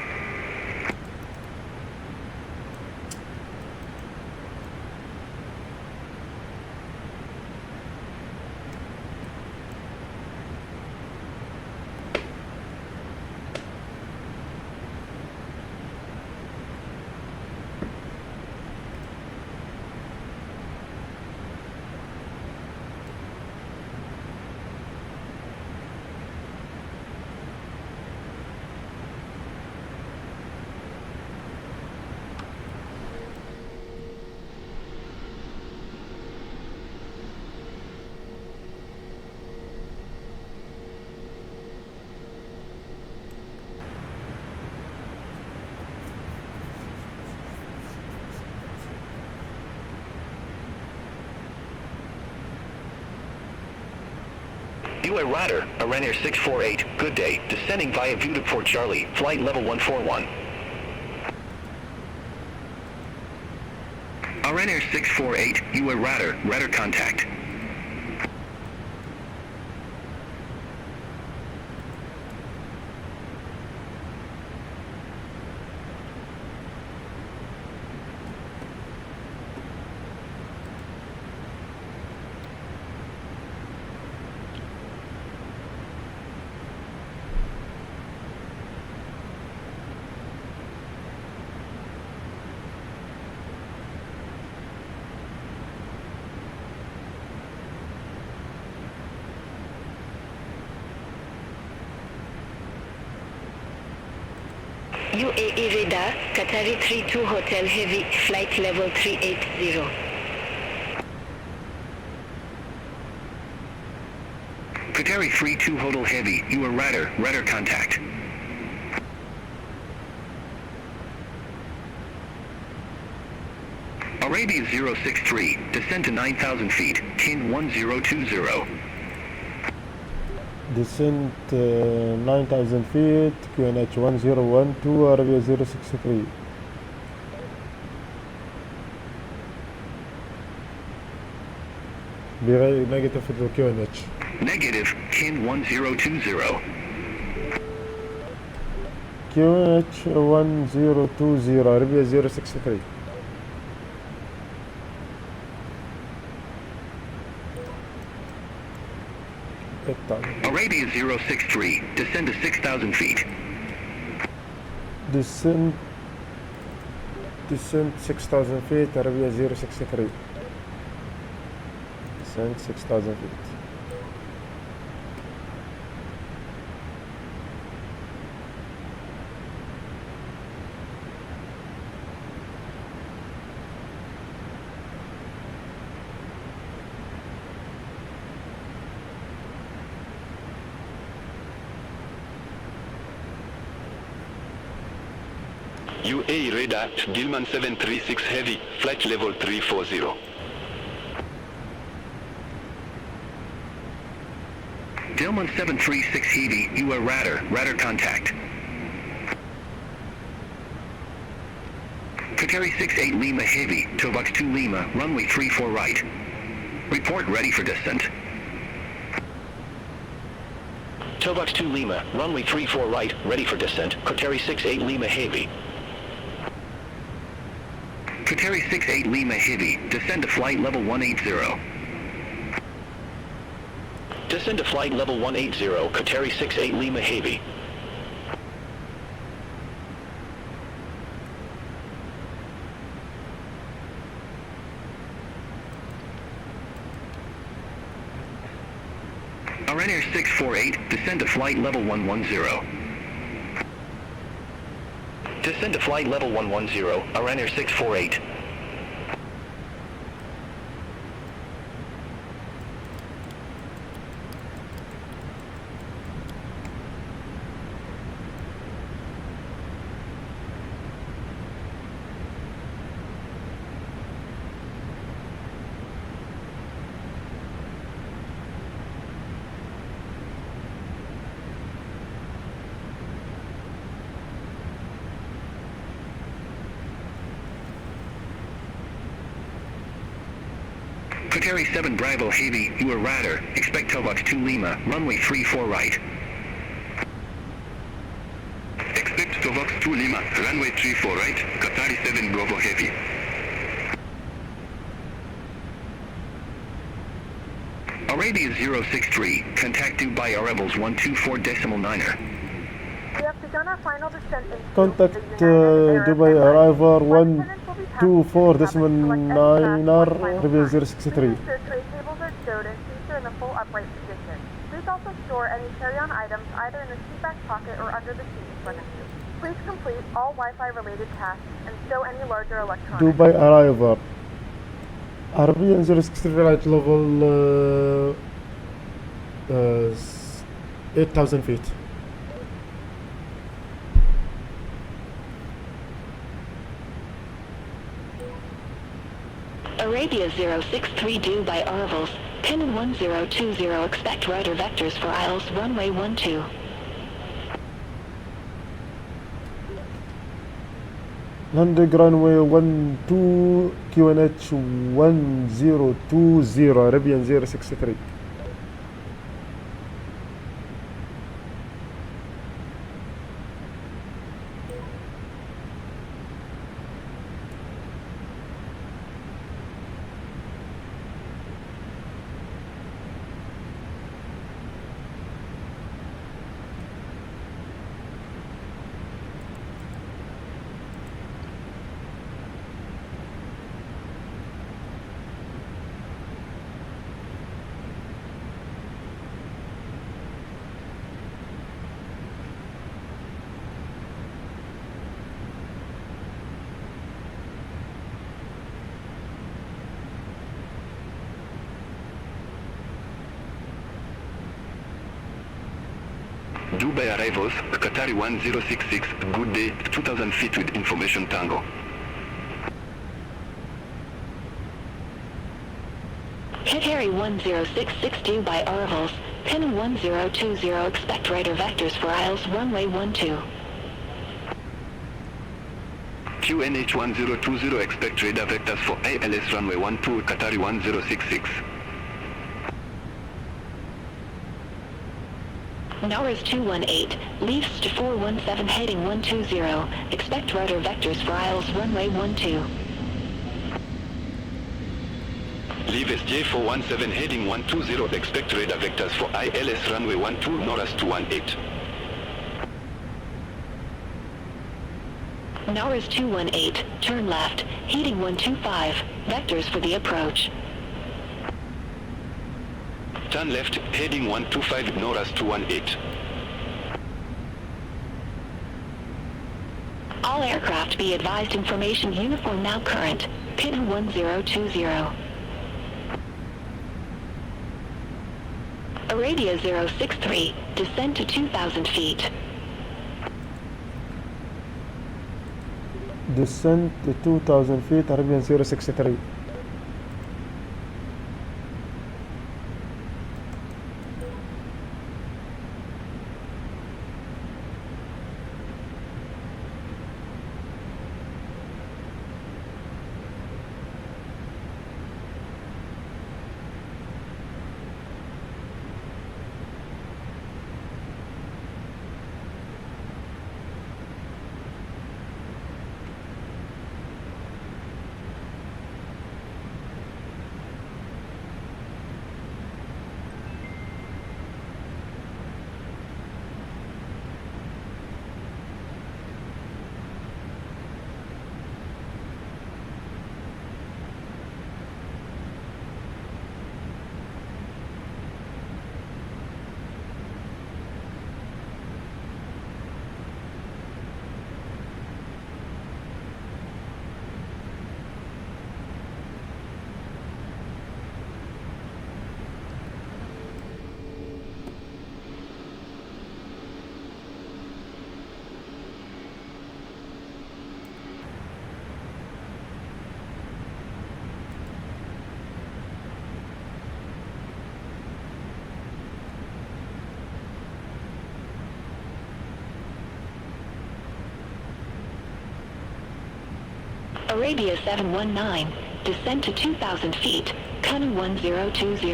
You are radar, Ryanair 648, good day, descending via view to Port Charlie, flight level 141. Ryanair 648, you are radar, radar contact. UAE radar, Qatari 32 Hotel Heavy, flight level 380. Qatari 32 Hotel Heavy, you are radar, radar contact. Arabia 063, descend to 9,000 feet, KIN 1020. Descent 9,000 feet, QNH 1012, Arabia 063. Negative for the QNH. Negative, KIN 1020. QNH 1020, Arabia 063. Arabia 063, descend to 6,000 feet. Descent 6,000 feet, Arabia 063. Descent 6,000 feet. UA radar, Gilman 736 Heavy, flight level 340. Gilman 736 Heavy, UA radar contact. Qatari 68 Lima Heavy, Tobox 2 Lima, runway 34 right. Report ready for descent. Tobox 2 Lima, runway 34 right, ready for descent. Qatari 68 Lima Heavy. Qatari 68 Lima Heavy, descend to flight level 180. Descend to flight level 180, Qatari 68 Lima Heavy. Ryanair 648, descend to flight level 110. Descend to flight level 110, Ryanair 648. Qatari 7 Bravo Heavy, you are radar, expect Tobox 2 Lima, runway 34 right. Expect Tobox 2 Lima, runway 34 right, Qatari 7 Bravo Heavy. Arabia 063, contact Dubai arrivals 124.9er. We have begun our final descent into Contact Dubai arrival 124.9er, Arabia 063. Tray tables are stowed and seats are in the full upright position. Please also store any carry-on items either in the seat back pocket or under the seat in front of you. Please complete all Wi-Fi related tasks and stow any larger electronics. Dubai arrival. Arabia 063 flight level 8,000 feet. Arabia 063 due by arrivals. Pin 1020, expect rider vectors for aisles runway 12. Landing runway 12 QNH 1020 Arabian 063. Dubai arrivals, Qatari 1066, good day, 2000 feet with information tango. Qatari 1066 due by arrivals. Pin 1020, expect rider vectors for aisles runway 12. QNH 1020, expect radar vectors for ILS runway 12, Qatari 1066. Norris 218, leaves to 417 heading 120, expect radar vectors for aisles runway 12. Leave SJ 417 heading 120, expect radar vectors for ILS runway 12, Norris 218. Norris 218, turn left, heading 125, vectors for the approach. Turn left, heading 125, Norris 218. All aircraft be advised information uniform now current, pin 1020. Arabia 063, descend to 2,000 feet. descent to 2000 feet Arabian 063. Arabia 719, descend to 2,000 feet, Kanu 1020.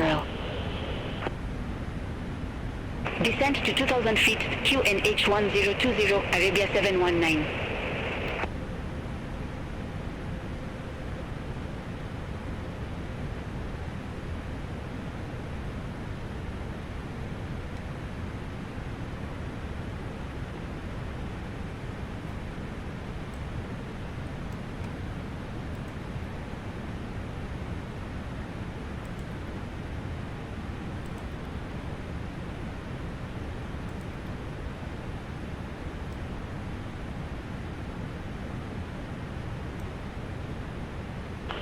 Descent to 2,000 feet, QNH 1020, Arabia 719.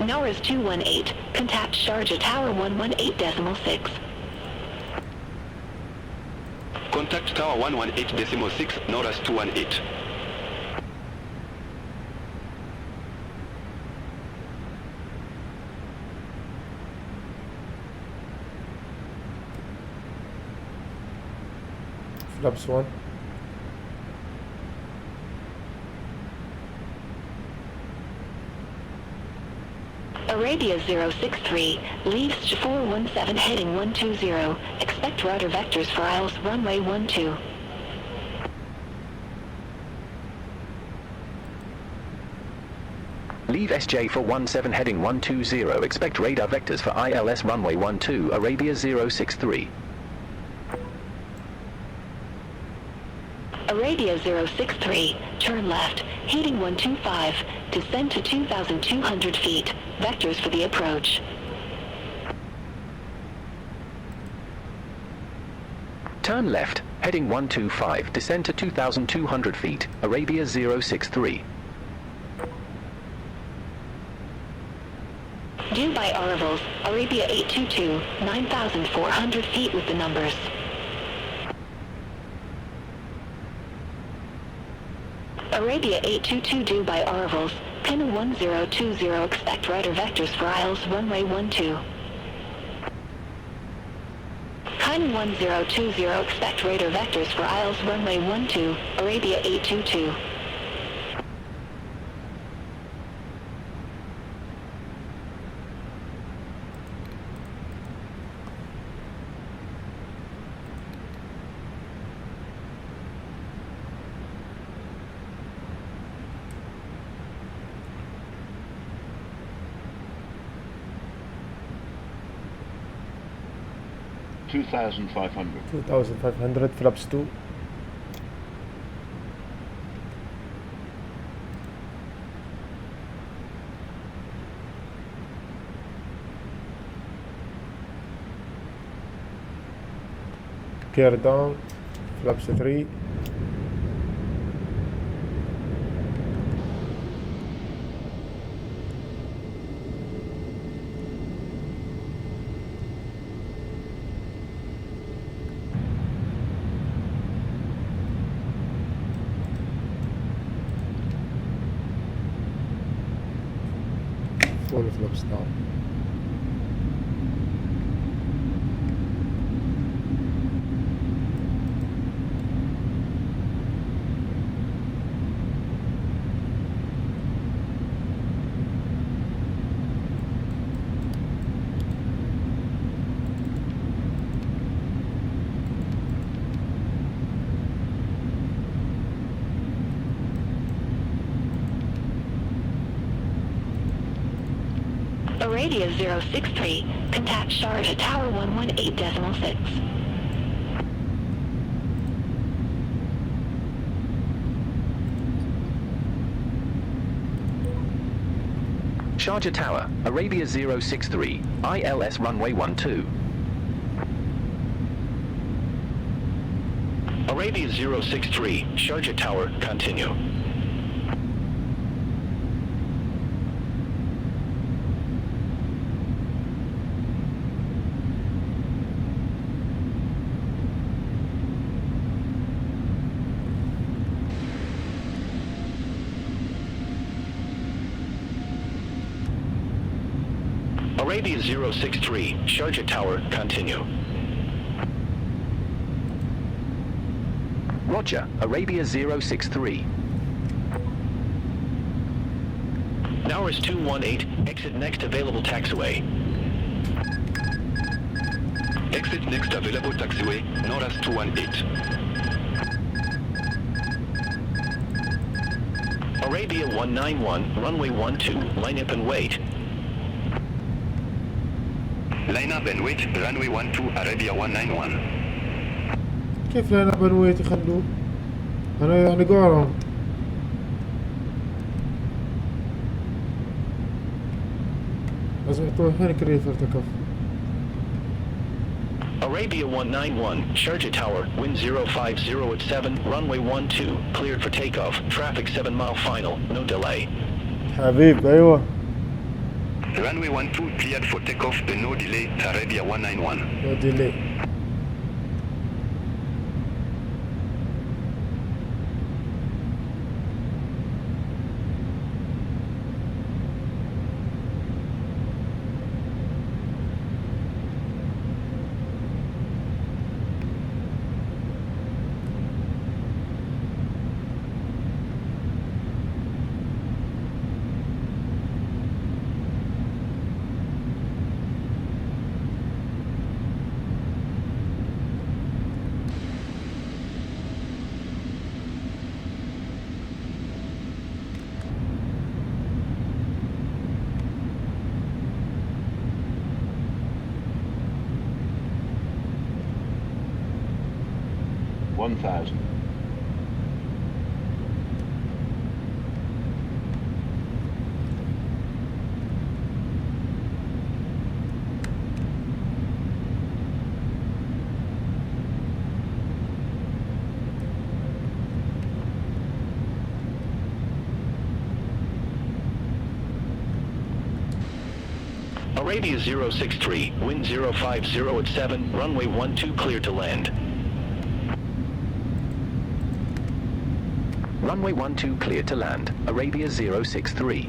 Norris 218, contact Sharjah Tower 118.6. Contact Tower 118.6, Norris 218. Flaps 1. Arabia 063, leaves 417 heading 120, expect rudder vectors for aisles runway 12. Leave SJ for 17 heading 120, expect radar vectors for ILS runway 12, Arabia 063. Arabia 063, turn left, heading 125, descend to 2,200 feet, vectors for the approach. Turn left, heading 125, descend to 2,200 feet, Arabia 063. Due by arrivals, Arabia 822, 9,400 feet with the numbers. Arabia 822 due by arrivals, Kanu 1020, expect rudder vectors for aisles runway 12. Kanu 1020, expect radar vectors for aisles runway 12, Arabia 822. $2,500. 2,500, flaps 2. Gear down, flaps 3. full flaps down. ABY 063, contact Sharjah Tower 118.6. Sharjah Tower, ABY 063, ILS runway 12. ABY 063, Sharjah Tower, continue. ABY 063, Sharjah Tower, continue. Roger, ABY 063. Norris 218, exit next available taxiway. Exit next available taxiway, Norris 218. ABY 191, runway 12, line up and wait. Line up and wait, runway 12, ABY 191. كيف لاين اب and wait يخلوه؟ أنا يعني قارن. لازم يحطوه الحين كريثر تكف. ABY 191, Sharjah Tower, wind 050 at 7, runway 12, cleared for takeoff, traffic 7 mile final, no delay. حبيب أيوة. Runway 12 cleared for takeoff, no delay, ABY 191. No delay. ABY 063, wind 050 at 7, runway 12, cleared to land. Runway 12 clear to land, ABY 063.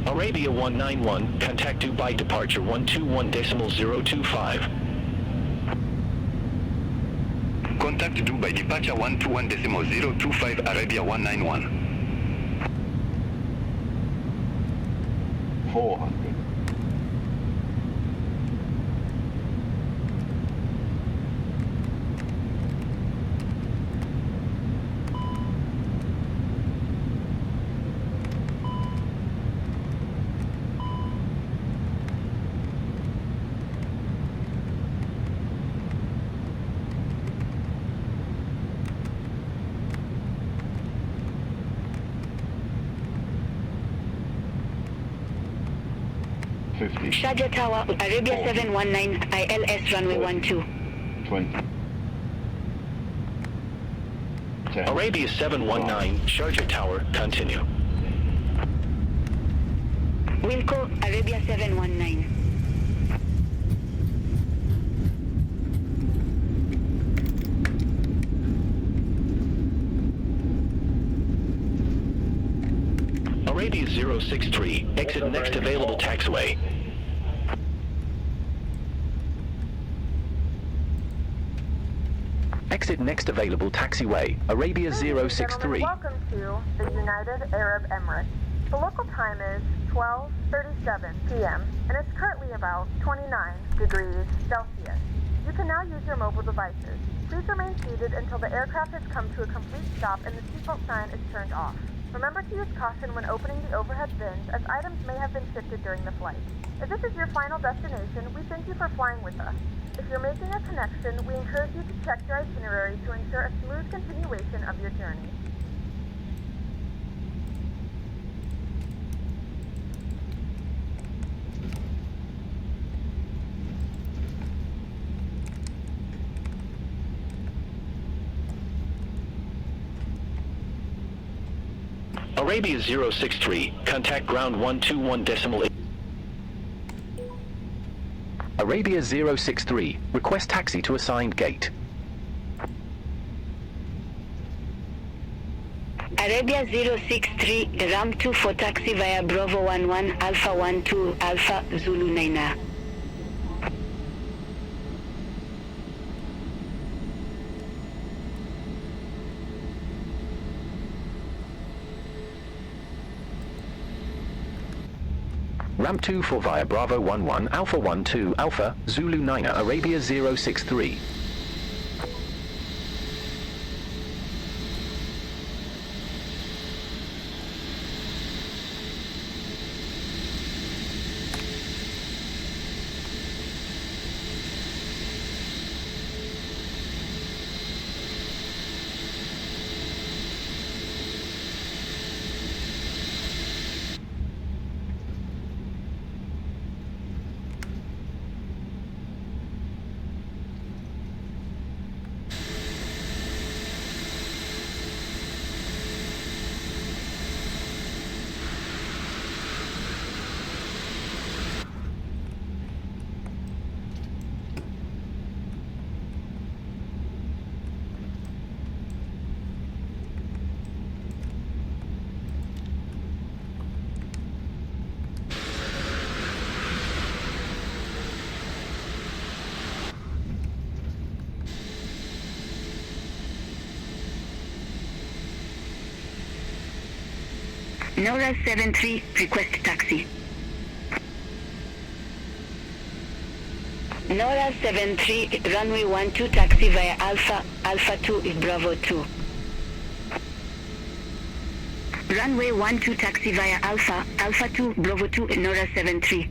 ABY 191, contact Dubai departure 121.025. Contact Dubai departure 121.025, ABY 191. 400. Sharjah Tower, ABY 719, ILS runway 12. 20. ABY 719, Sharjah Tower, continue. Wilco, ABY 719. Arabia 063, exit next available taxiway. Exit next available taxiway, Arabia 063. Welcome to the United Arab Emirates. The local time is 12:37 p.m. and it's currently about 29 degrees Celsius. You can now use your mobile devices. Please remain seated until the aircraft has come to a complete stop and the seatbelt sign is turned off. Remember to use caution when opening the overhead bins, as items may have been shifted during the flight. If this is your final destination, we thank you for flying with us. If you're making a connection, we encourage you to check your itinerary to ensure a smooth continuation of your journey. Arabia 063, contact ground 121.8. Arabia 063, request taxi to assigned gate. Arabia 063, ramp 2 for taxi via Bravo 11, Alpha 12, Alpha Zulu 9. Ramp 2 for via Bravo 11, Alpha 12, Alpha, Zulu 9, Arabia 063. Nora 73, request taxi. Nora 73, runway 12, taxi via Alpha 2 is Bravo 2. Runway 12, taxi via Alpha 2, Bravo 2, Nora 73.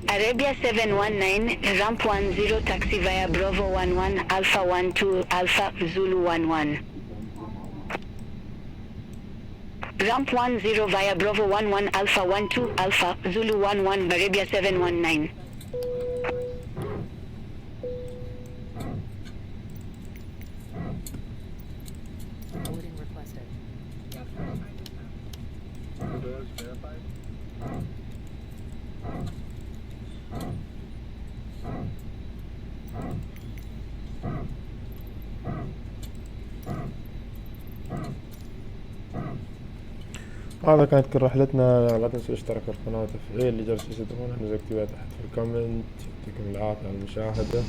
Arabia 719, ramp 10, taxi via Bravo 11, Alpha 12, Alpha Zulu 11. Ramp 10 via Bravo 11, Alpha 12, Alpha Zulu 11, Arabia 719. Boarding requested. Doors verified. هذا كانت كل رحلتنا. لا تنسوا الاشتراك في القناة وتفعيل الجرس إذا تبغون ننزل اكتبوا تحت في الكومنت. يعطيكم العافية على المشاهدة.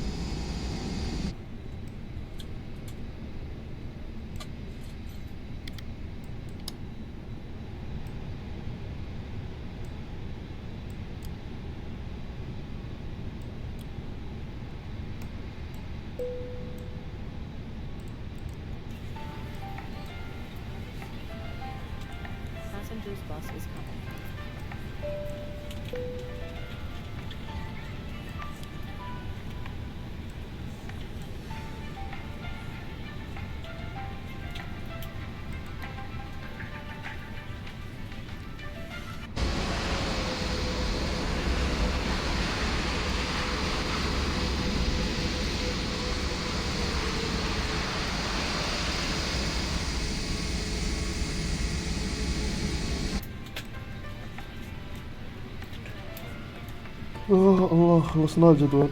Passengers bus is coming. الله خلصنا الجدول.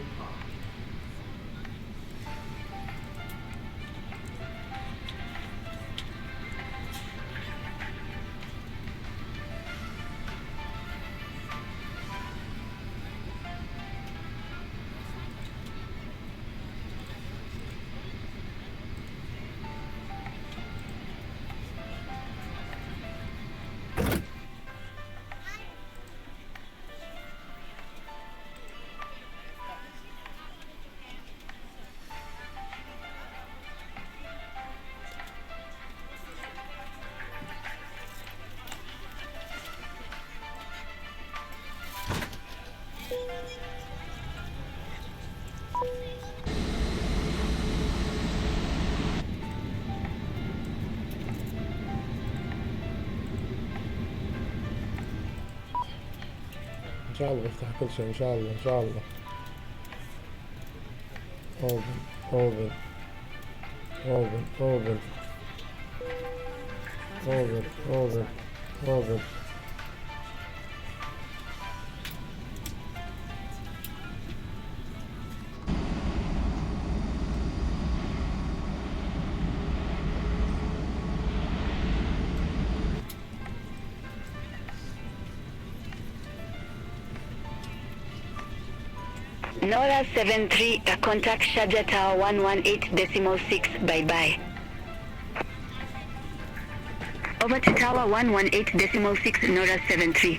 إن شاء الله بفتح كل شيء إن شاء الله إن شاء الله. أوبن أوبن أوبن أوبن أوبن أوبن أوبن. Nora 73, contact Sharjah Tower 118.6, bye-bye. Over to Tower 118.6, Nora 73.